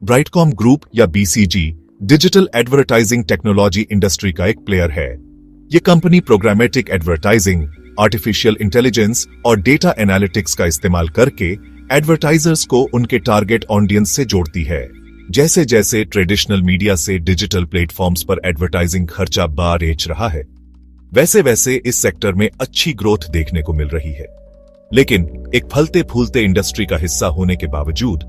Brightcom group या BCG digital advertising technology industry का एक प्लेयर है। यह company programmatic advertising, artificial intelligence और डेटा एनालिटिक्स का इस्तेमाल करके एडवर्टाइजर्स को उनके टारगेट ऑडियंस से जोड़ती है। जैसे जैसे ट्रेडिशनल मीडिया से डिजिटल प्लेटफॉर्म्स पर एडवर्टाइजिंग खर्चा बढ़ रहा है, वैसे वैसे इस सेक्टर में अच्छी ग्रोथ देखने को मिल रही है। लेकिन एक फलते फूलते इंडस्ट्री का हिस्सा होने के बावजूद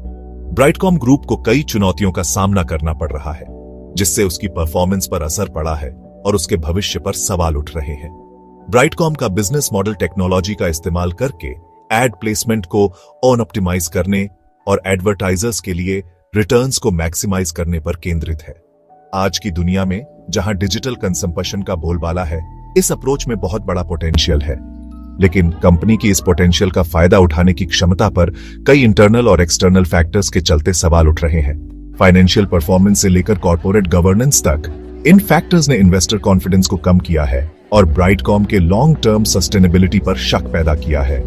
ब्राइटकॉम ग्रुप को कई चुनौतियों का सामना करना पड़ रहा है, जिससे उसकी परफॉर्मेंस पर असर पड़ा है और उसके भविष्य पर सवाल उठ रहे हैं। ब्राइटकॉम का बिजनेस मॉडल टेक्नोलॉजी का इस्तेमाल करके एड प्लेसमेंट को ऑन ऑप्टिमाइज करने और एडवर्टाइजर्स के लिए रिटर्न्स को मैक्सिमाइज करने पर केंद्रित है। आज की दुनिया में जहां डिजिटल कंजम्पशन का बोलबाला है, इस अप्रोच में बहुत बड़ा पोटेंशियल है। लेकिन कंपनी की इस पोटेंशियल का फायदा उठाने की क्षमता पर कई इंटरनल और एक्सटर्नल फैक्टर्स के चलते सवाल उठ रहे हैं। फाइनेंशियल परफॉर्मेंस से लेकर कॉर्पोरेट गवर्नेंस तक इन फैक्टर्स ने इन्वेस्टर कॉन्फिडेंस को कम किया है और ब्राइटकॉम के लॉन्ग टर्म सस्टेनेबिलिटी पर शक पैदा किया है।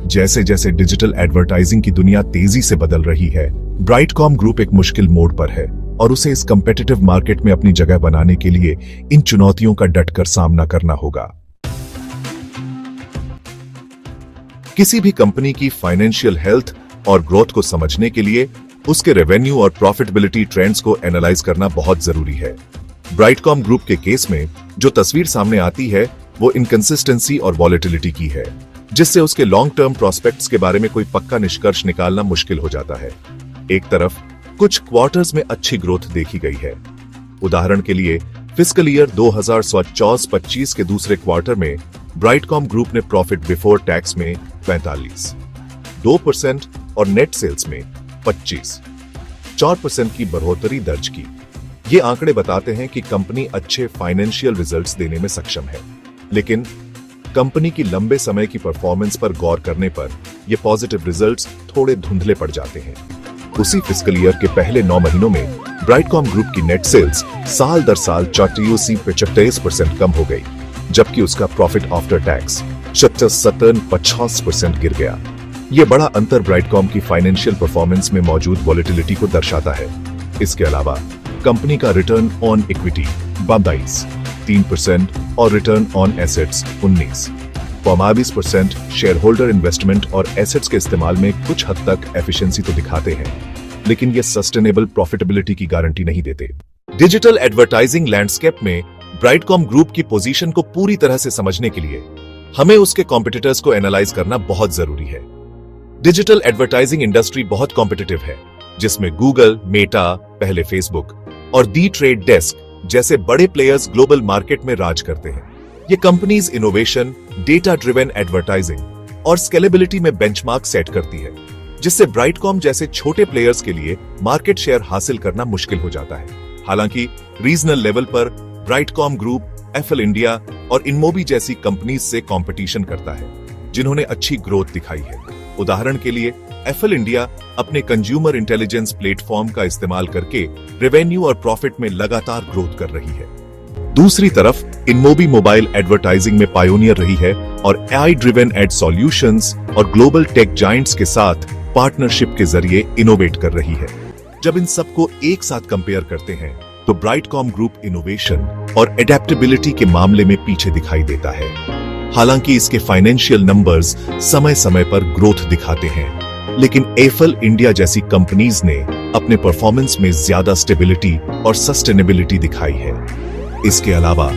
जैसे जैसे डिजिटल एडवर्टाइजिंग की दुनिया तेजी से बदल रही है, ब्राइटकॉम ग्रुप एक मुश्किल मोड़ पर है और उसे इस कंपेटिटिव मार्केट में अपनी जगह बनाने के लिए इन चुनौतियों का डटकर सामना करना होगा। किसी भी कंपनी की फाइनेंशियल हेल्थ और ग्रोथ को समझने के लिए उसके रेवेन्यू और प्रॉफिटेबिलिटी ट्रेंड्स को एनालाइज करना बहुत जरूरी है। ब्राइटकॉम ग्रुप के केस में जो तस्वीर सामने आती है वो इनकंसिस्टेंसी और वॉलेटिलिटी की है, जिससे उसके लॉन्ग टर्म प्रोस्पेक्ट्स के बारे में कोई पक्का निष्कर्ष निकालना मुश्किल हो जाता है। एक तरफ कुछ क्वार्टर्स में अच्छी ग्रोथ देखी गई है। उदाहरण के लिए फिस्कल ईयर 2024-25 के दूसरे क्वार्टर में ब्राइटकॉम ग्रुप ने प्रॉफिट बिफोर टैक्स में 45.2% और नेट सेल्स में 25.4% की बढ़ोतरी दर्ज की। ये आंकड़े बताते हैं कि कंपनी अच्छे फाइनेंशियल रिजल्ट्स देने में सक्षम है। लेकिन कंपनी की लंबे समय की परफॉर्मेंस पर गौर करने पर ये पॉजिटिव रिजल्ट्स थोड़े धुंधले पड़ जाते हैं। उसी फिस्कल ईयर के पहले 9 महीनों में ब्राइटकॉम ग्रुप की नेट सेल्स साल दर साल 45% कम हो गई, जबकि उसका प्रॉफिट आफ्टर टैक्स 50% गिर गया। यह बड़ा अंतर ब्राइटकॉम की फाइनेंशियल परफॉर्मेंस में मौजूद वॉलेटिलिटी को दर्शाता है। इसके अलावा कंपनी का रिटर्न ऑन इक्विटी 22% और return on assets 19.22% share holder investment और एसेट्स के इस्तेमाल में कुछ हद तक एफिशिएंसी तो दिखाते हैं, लेकिन ये सस्टेनेबल प्रॉफिटेबिलिटी की गारंटी नहीं देते। डिजिटल एडवर्टाइजिंग लैंडस्केप में ब्राइटकॉम ग्रुप की पोजीशन को पूरी तरह से समझने के लिए हमें उसके कॉम्पिटिटर्स को एनालाइज करना बहुत जरूरी है। डिजिटल एडवर्टाइजिंग इंडस्ट्री बहुत कॉम्पिटिटिव है, जिसमें गूगल, मेटा, पहले फेसबुक और दी ट्रेड डेस्क जैसे बड़े प्लेयर्स ग्लोबल मार्केट में राज करते हैं। ये companies innovation, data driven advertising और स्केलेबिलिटी में बेंचमार्क सेट करती है, जिससे ब्राइटकॉम जैसे छोटे प्लेयर्स के लिए मार्केट शेयर हासिल करना मुश्किल हो जाता है। हालांकि रीजनल लेवल पर ब्राइटकॉम ग्रुप एफएल इंडिया और इनमोबी जैसी कंपनीज से कंपटीशन करता है, जिन्होंने अच्छी ग्रोथ दिखाई है। उदाहरण के लिए एफएल इंडिया अपने कंज्यूमर इंटेलिजेंस प्लेटफॉर्म का इस्तेमाल करके रेवेन्यू और प्रॉफिट में लगातार ग्रोथ कर रही है। दूसरी तरफ इनमोबी मोबाइल एडवर्टाइजिंग में पायोनियर रही है और एआई ड्रिवन एड सॉल्यूशंस और ग्लोबल टेक जायंट्स के साथ पार्टनरशिप के जरिए इनोवेट कर रही है। जब इन सबको एक साथ कंपेयर करते हैं तो ब्राइटकॉम ग्रुप इनोवेशन और एडेप्टेबिलिटी के मामले में पीछे दिखाई देता है। हालांकि इसके फाइनेंशियल नंबर्स समय समय पर ग्रोथ दिखाते हैं, लेकिन एफएल इंडिया जैसी कंपनीज ने अपने परफॉर्मेंस में ज्यादा स्टेबिलिटी और सस्टेनेबिलिटी दिखाई है। इसके अलावा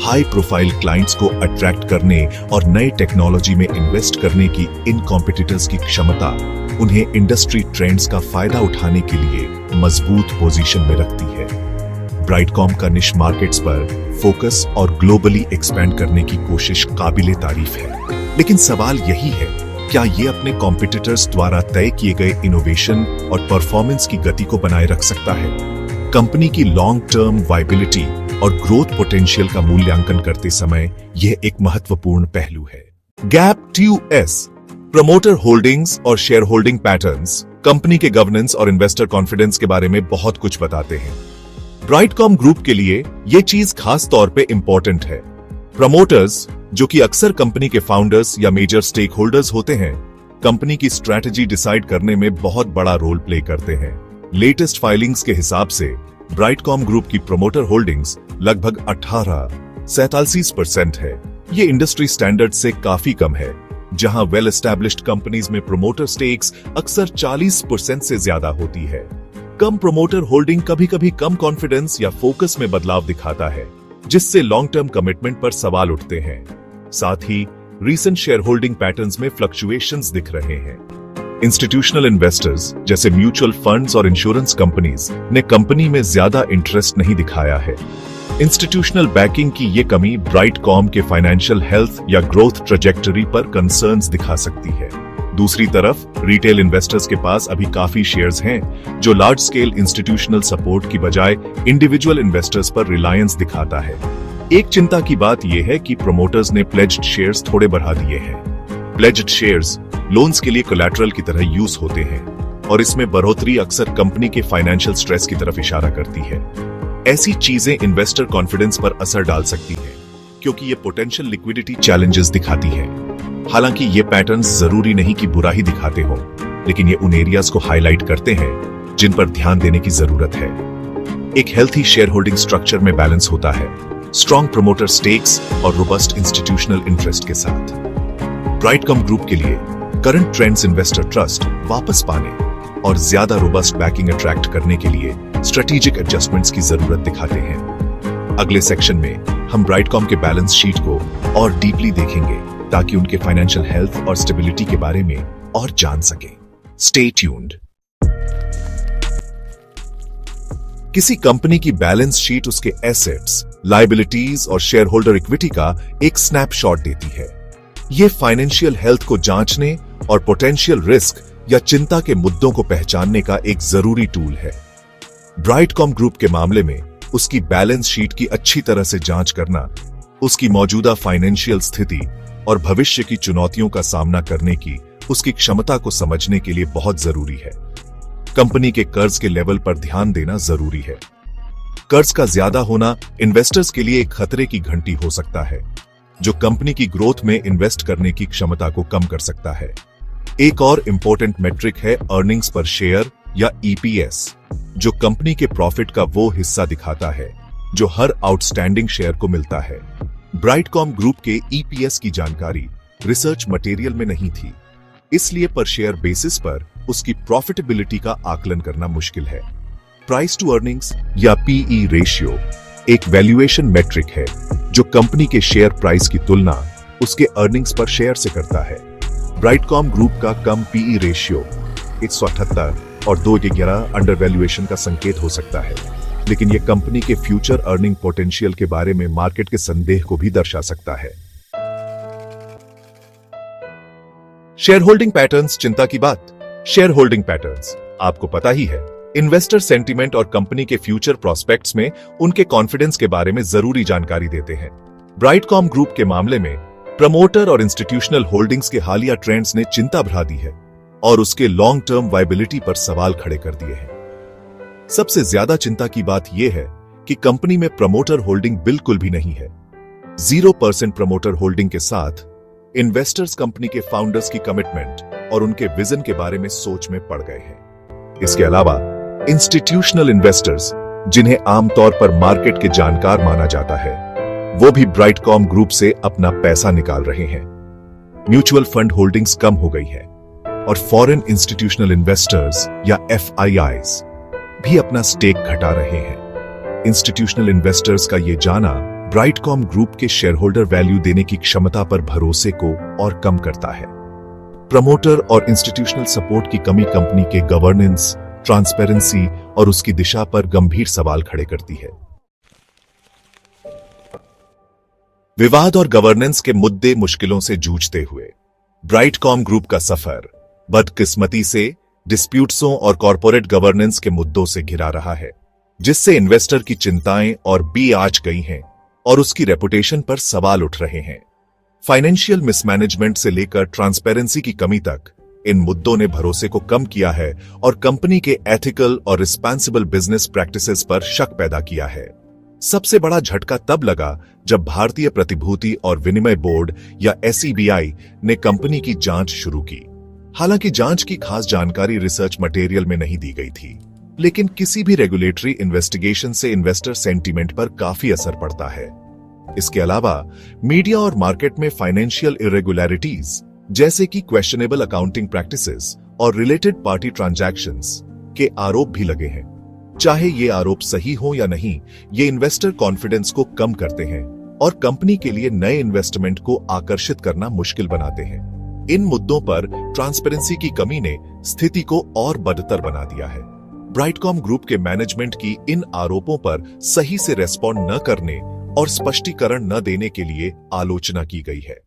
हाई प्रोफाइल क्लाइंट्स को अट्रैक्ट करने और नए टेक्नोलॉजी में इन्वेस्ट करने की इन कॉम्पिटिटर्स की क्षमता उन्हें इंडस्ट्री ट्रेंड्स का फायदा उठाने के लिए मजबूत पोजीशन में रखती है। ब्राइटकॉम का निश मार्केट्स पर फोकस और ग्लोबली एक्सपैंड करने की कोशिश काबिले तारीफ है, लेकिन सवाल यही है, क्या ये अपने कॉम्पिटिटर्स द्वारा तय किए गए इनोवेशन और परफॉर्मेंस की गति को बनाए रख सकता है? कंपनी की लॉन्ग टर्म वायबिलिटी और ग्रोथ पोटेंशियल का मूल्यांकन करते समय यह एक महत्वपूर्ण पहलू है। गैप 2S प्रमोटर होल्डिंग्स और शेयर होल्डिंग पैटर्न्स कंपनी के गवर्नेंस और इन्वेस्टर कॉन्फिडेंस के बारे में बहुत कुछ बताते हैं। ब्राइटकॉम ग्रुप के लिए यह चीज खास तौर पे इंपॉर्टेंट है। प्रमोटर्स, जो कि अक्सर कंपनी के फाउंडर्स या मेजर स्टेक होल्डर्स होते हैं, कंपनी की स्ट्रैटेजी डिसाइड करने में बहुत बड़ा रोल प्ले करते हैं। लेटेस्ट फाइलिंग्स के हिसाब से ब्राइटकॉम ग्रुप की प्रमोटर होल्डिंग्स लगभग 18.47% है। ये इंडस्ट्री स्टैंडर्ड से काफी कम है, जहां वेल एस्टैब्लिश्ड कंपनीज में प्रमोटर स्टेक्स अक्सर 40% से ज्यादा होती है। कम प्रमोटर होल्डिंग कभी कभी कम कॉन्फिडेंस या फोकस में बदलाव दिखाता है, जिससे लॉन्ग टर्म कमिटमेंट पर सवाल उठते हैं। साथ ही रीसेंट शेयर होल्डिंग पैटर्न्स में फ्लक्चुएशंस दिख रहे हैं। इंस्टीट्यूशनल इन्वेस्टर्स जैसे म्यूचुअल फंड्स और इंश्योरेंस कंपनीज ने कंपनी में ज्यादा इंटरेस्ट नहीं दिखाया है। इंस्टीट्यूशनल बैकिंग की ये कमी ब्राइटकॉम के फाइनेंशियल हेल्थ या ग्रोथ ट्रैजेक्टरी पर कंसर्न्स दिखा सकती है। दूसरी तरफ रिटेल इन्वेस्टर्स के पास अभी काफी शेयर्स हैं, जो लार्ज स्केल इंस्टीट्यूशनल सपोर्ट की बजाय इंडिविजुअल इन्वेस्टर्स पर रिलायंस दिखाता है। एक चिंता की बात यह है कि प्रमोटर्स ने प्लेज्ड शेयर्स थोड़े बढ़ा दिए हैं। प्लेज्ड शेयर्स लोन्स के लिए कोलैटरल की तरह यूज होते हैं और इसमें बढ़ोतरी अक्सर कंपनी के फाइनेंशियल स्ट्रेस की तरफ इशारा करती है। ऐसी चीजें इन्वेस्टर कॉन्फिडेंस पर असर डाल सकती है, क्योंकि ये पोटेंशियल लिक्विडिटी चैलेंजेस दिखाती है। हालांकि ये पैटर्न्स जरूरी नहीं कि बुरा ही दिखाते हो, लेकिन ये उन एरियाज को हाईलाइट करते हैं जिन पर ध्यान देने की जरूरत है। एक हेल्थी शेयर होल्डिंग स्ट्रक्चर में बैलेंस होता है, स्ट्रॉन्ग प्रमोटर स्टेक्स और रोबस्ट इंस्टीट्यूशनल इंटरेस्ट के साथ। ब्राइटकॉम ग्रुप के लिए करंट ट्रेंड्स इन्वेस्टर ट्रस्ट वापस पाने और ज्यादा रोबस्ट बैकिंग अट्रैक्ट करने के लिए स्ट्रेटेजिक एडजस्टमेंट्स की जरूरत दिखाते हैं। अगले सेक्शन में हम ब्राइटकॉम के बैलेंस शीट को और डीपली देखेंगे, ताकि उनके फाइनेंशियल हेल्थ और स्टेबिलिटी के बारे में और जान सकें। Stay tuned. किसी कंपनी की बैलेंस शीट उसके एसेट्स, लायबिलिटीज और शेयर होल्डर इक्विटी का एक स्नैपशॉट देती है। ये फाइनेंशियल हेल्थ को जांचने और पोटेंशियल रिस्क या चिंता के मुद्दों को पहचानने का एक जरूरी टूल है। ब्राइटकॉम ग्रुप के मामले में उसकी बैलेंस शीट की अच्छी तरह से जांच करना उसकी मौजूदा फाइनेंशियल स्थिति और भविष्य की चुनौतियों का सामना करने की उसकी क्षमता को समझने के लिए बहुत जरूरी है। कंपनी के कर्ज के लेवल पर ध्यान देना जरूरी है। कर्ज का ज्यादा होना इन्वेस्टर्स के लिए एक खतरे की घंटी हो सकता है, जो कंपनी की ग्रोथ में इन्वेस्ट करने की क्षमता को कम कर सकता है। एक और इंपॉर्टेंट मेट्रिक है अर्निंग्स पर शेयर या ईपीएस, जो कंपनी के प्रॉफिट का वो हिस्सा दिखाता है जो हर आउटस्टैंडिंग शेयर को मिलता है। ब्राइटकॉम ग्रुप के ईपीएस की जानकारी रिसर्च मटेरियल में नहीं थी, इसलिए पर शेयर बेसिस पर उसकी प्रॉफिटेबिलिटी का आकलन करना मुश्किल है। प्राइस टू अर्निंग्स या पीई रेशियो एक वैल्यूएशन मेट्रिक है, जो कंपनी के शेयर प्राइस की तुलना उसके अर्निंग्स पर शेयर से करता है। ब्राइटकॉम ग्रुप का कम पीई रेशियो 178 और 211 अंडर वैल्यूएशन का संकेत हो सकता है, लेकिन यह कंपनी के फ्यूचर अर्निंग पोटेंशियल के बारे में मार्केट के संदेह को भी दर्शा सकता है। शेयर होल्डिंग पैटर्न्स चिंता की बात। शेयर होल्डिंग पैटर्न्स आपको पता ही है, इन्वेस्टर सेंटीमेंट और कंपनी के फ्यूचर प्रोस्पेक्ट्स में उनके कॉन्फिडेंस के बारे में जरूरी जानकारी देते हैं। ब्राइटकॉम ग्रुप के मामले में प्रमोटर और इंस्टीट्यूशनल होल्डिंग्स के हालिया ट्रेंड्स ने चिंता बढ़ा दी है और उसके लॉन्ग टर्म वायबिलिटी पर सवाल खड़े कर दिए हैं। सबसे ज्यादा चिंता की बात यह है कि कंपनी में प्रमोटर होल्डिंग बिल्कुल भी नहीं है। 0% प्रमोटर होल्डिंग के साथ इन्वेस्टर्स कंपनी के फाउंडर्स की कमिटमेंट और उनके विजन के बारे में सोच में पड़ गए हैं। इसके अलावा इंस्टीट्यूशनल इन्वेस्टर्स, जिन्हें आमतौर पर मार्केट के जानकार माना जाता है, वो भी ब्राइटकॉम ग्रुप से अपना पैसा निकाल रहे हैं। म्यूचुअल फंड होल्डिंग्स कम हो गई है और फॉरेन इंस्टीट्यूशनल इन्वेस्टर्स या एफआईआईज भी अपना स्टेक घटा रहे हैं। इंस्टीट्यूशनल इन्वेस्टर्स का यह जाना ब्राइटकॉम ग्रुप के शेयर होल्डर वैल्यू देने की क्षमता पर भरोसे को और कम करता है। प्रमोटर और इंस्टीट्यूशनल सपोर्ट की कमी कंपनी के गवर्नेंस, ट्रांसपेरेंसी और उसकी दिशा पर गंभीर सवाल खड़े करती है। विवाद और गवर्नेंस के मुद्दे मुश्किलों से जूझते हुए ब्राइटकॉम ग्रुप का सफर बदकिस्मती से डिस्प्यूट्सों और कॉर्पोरेट गवर्नेंस के मुद्दों से घिरा रहा है, जिससे इन्वेस्टर की चिंताएं और भी आज गई हैं और उसकी रेपुटेशन पर सवाल उठ रहे हैं। फाइनेंशियल मिसमैनेजमेंट से लेकर ट्रांसपेरेंसी की कमी तक इन मुद्दों ने भरोसे को कम किया है और कंपनी के एथिकल और रिस्पॉन्सिबल बिजनेस प्रैक्टिसेस पर शक पैदा किया है। सबसे बड़ा झटका तब लगा जब भारतीय प्रतिभूति और विनिमय बोर्ड या SEBI ने कंपनी की जांच शुरू की। हालांकि जांच की खास जानकारी रिसर्च मटेरियल में नहीं दी गई थी। लेकिन किसी भी रेगुलेटरी इन्वेस्टिगेशन से इन्वेस्टर सेंटीमेंट पर काफी असर पड़ता है। इसके अलावा मीडिया और मार्केट में फाइनेंशियल इरेगुलरिटीज जैसे कि क्वेश्चनेबल अकाउंटिंग प्रैक्टिसेस और रिलेटेड पार्टी ट्रांजैक्शंस के आरोप भी लगे हैं। चाहे ये आरोप सही हो या नहीं, ये इन्वेस्टर कॉन्फिडेंस को कम करते हैं और कंपनी के लिए नए इन्वेस्टमेंट को आकर्षित करना मुश्किल बनाते हैं। इन मुद्दों पर ट्रांसपेरेंसी की कमी ने स्थिति को और बदतर बना दिया है। ब्राइटकॉम ग्रुप के मैनेजमेंट की इन आरोपों पर सही से रेस्पॉन्ड न करने और स्पष्टीकरण न देने के लिए आलोचना की गई है।